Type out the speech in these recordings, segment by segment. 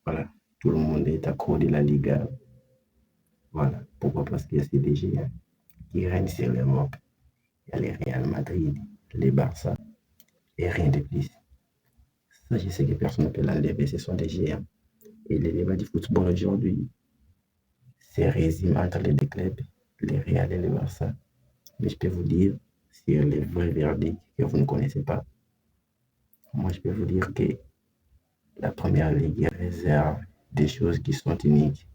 Voilà, tout le monde est accro de la Liga. Voilà, pourquoi? Parce qu'il y a ces DG qui règnent sur l'Europe. Il y a les Real Madrid, les Barça et rien de plus. Ça, je sais que personne ne peut l'enlever, ce sont des géants. Et le débat du football aujourd'hui, c'est résime entre les deux clubs, les Real et le Barça. Mais je peux vous dire, sur les vrais verdicts que vous ne connaissez pas, moi je peux vous dire que la première ligue réserve des choses qui sont uniques.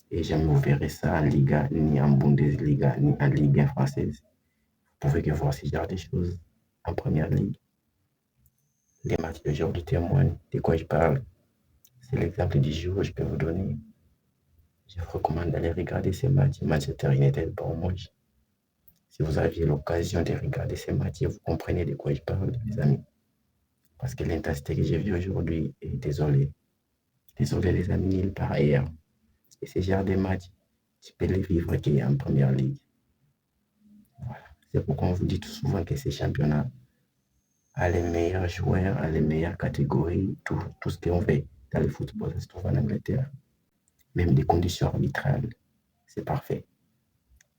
Et jamais vous verrez ça en Liga, ni en Bundesliga, ni en Ligue 1 française. Vous pouvez que voir ce genre de choses en première ligue. Les matchs d'aujourd'hui témoignent de quoi je parle. C'est l'exemple du jour que je peux vous donner. Je vous recommande d'aller regarder ces matchs. Manchester United Bournemouth. Si vous aviez l'occasion de regarder ces matchs, vous comprenez de quoi je parle, mes amis. Parce que l'intensité que j'ai vue aujourd'hui, est désolé. Désolé, les amis, il part ailleurs. Et ce genre de matchs, tu peux les vivre qu'il y a en première ligue. Voilà. C'est pourquoi on vous dit tout souvent que ces championnats a les meilleurs joueurs, a les meilleures catégories, tout ce qu'on fait dans le football, ça se trouve en Angleterre. Même des conditions arbitrales, c'est parfait.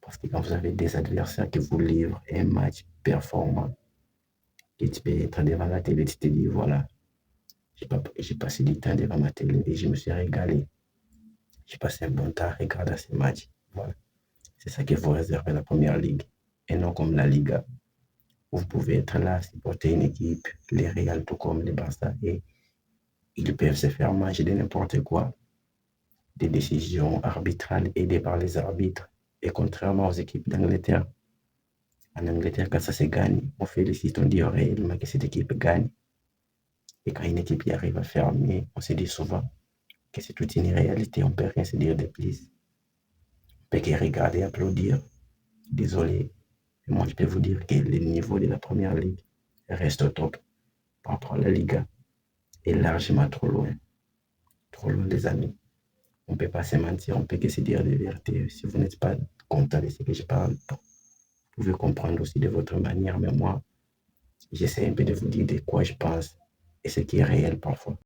Parce que quand vous avez des adversaires qui vous livrent un match performant, et tu peux être devant la télé, tu te dis, voilà, j'ai passé du temps devant ma télé et je me suis régalé. J'ai passé un bon temps à regarder ces matchs. Voilà. C'est ça que vous réservez la première ligue. Et non comme la Liga. Vous pouvez être là, supporter une équipe, les Real tout comme les Barça, et ils peuvent se faire manger de n'importe quoi. Des décisions arbitrales aidées par les arbitres. Et contrairement aux équipes d'Angleterre, en Angleterre, quand ça se gagne, on félicite, on dit réellement que cette équipe gagne. Et quand une équipe y arrive à faire mieux, on se dit souvent que c'est toute une réalité, on ne peut rien se dire de plus. On peut que regarder, applaudir. Désolé, mais moi je peux vous dire que le niveau de la première ligue reste au top. Par rapport à la Liga, est largement trop loin. Trop loin, les amis. On ne peut pas se mentir, on ne peut que se dire des vérités. Si vous n'êtes pas content de ce que je parle, vous pouvez comprendre aussi de votre manière, mais moi, j'essaie un peu de vous dire de quoi je pense et ce qui est réel parfois.